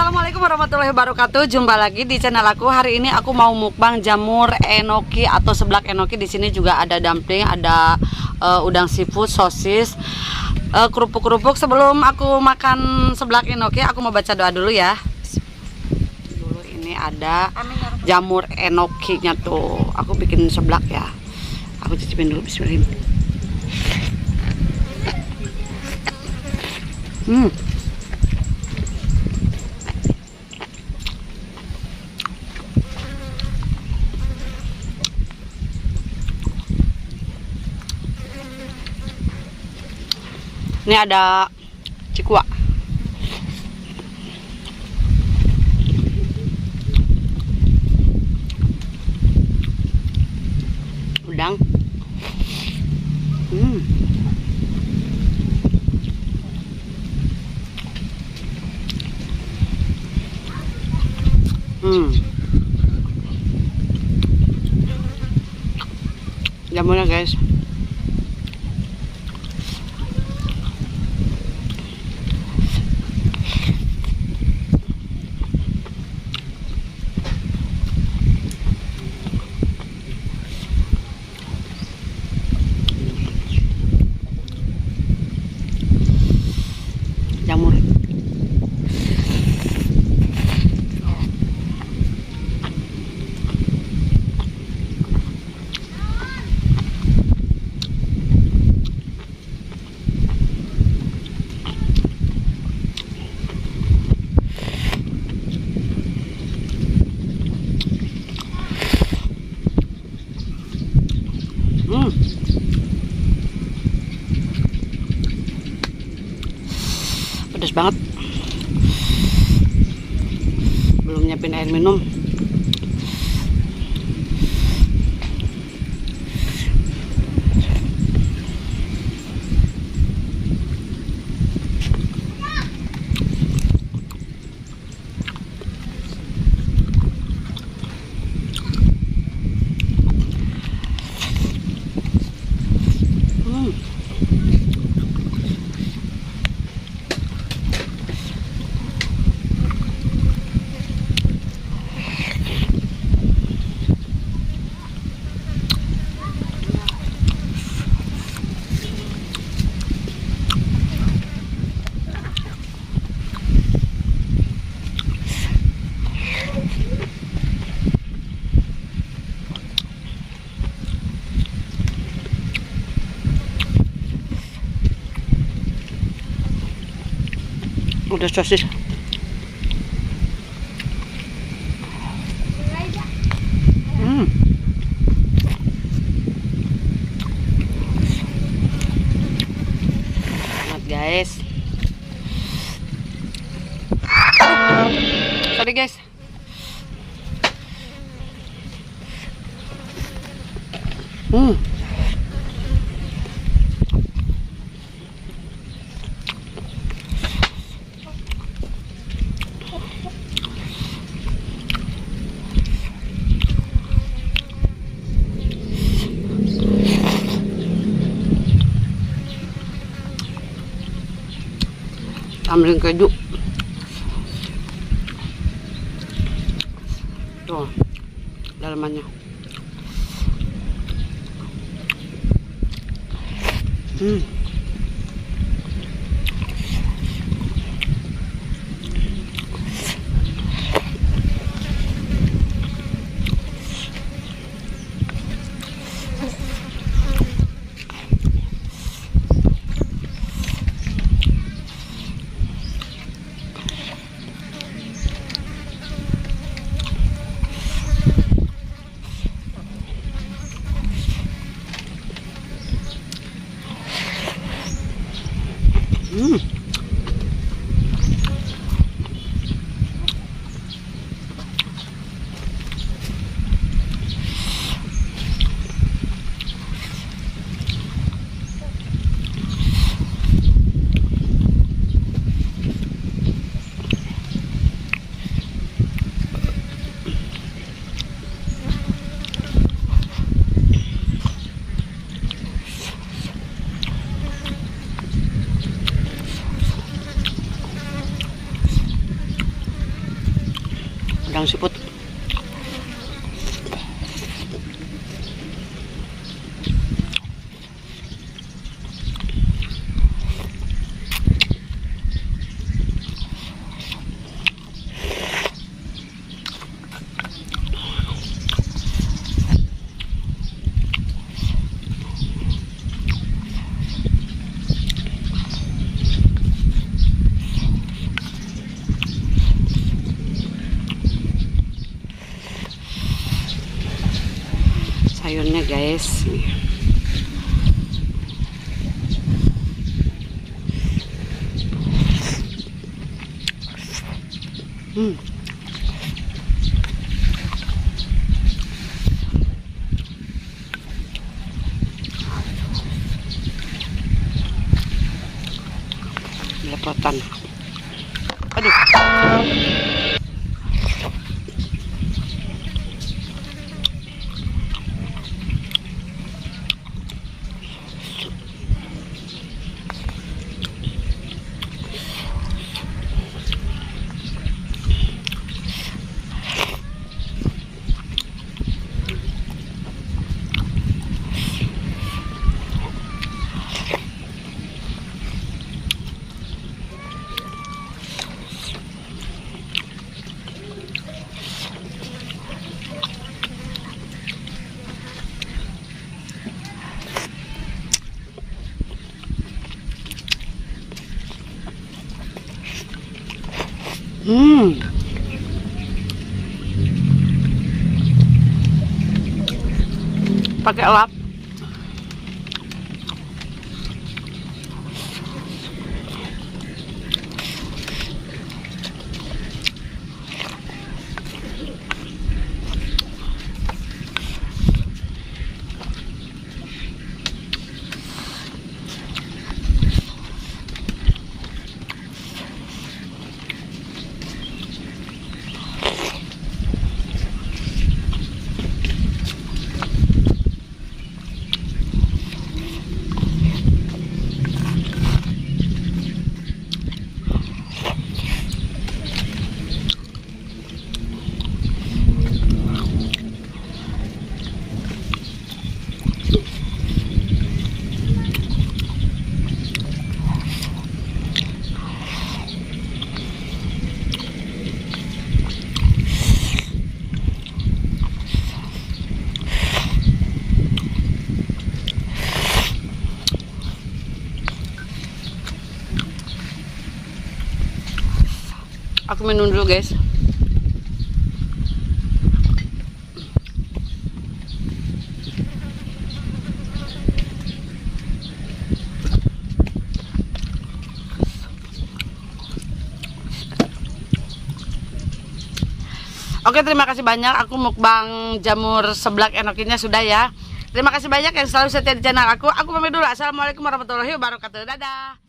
Assalamualaikum warahmatullahi wabarakatuh. Jumpa lagi di channel aku. Hari ini aku mau mukbang jamur enoki atau seblak enoki. Di sini juga ada dumpling, ada udang seafood, sosis, kerupuk-kerupuk. Sebelum aku makan seblak enoki, aku mau baca doa dulu ya. Dulu ini ada jamur enokinya tuh. Aku bikin seblak ya. Aku cicipin dulu, bismillah. Ini ada cikua. Udang. Jamurnya guys. Jamur. Pedas banget. Belum nyiapin air minum. Udah sosis. Enak guys. Sorry guys. Ambil keju tuh dalamannya. udang siput. Sayurnya guys, lepotan. Aduh. Pakai lap. Aku minum dulu guys. Oke, terima kasih banyak. Aku mukbang jamur seblak enokinya sudah ya. Terima kasih banyak yang selalu setia di channel aku. Aku pamit dulu. Assalamualaikum warahmatullahi wabarakatuh. Dadah.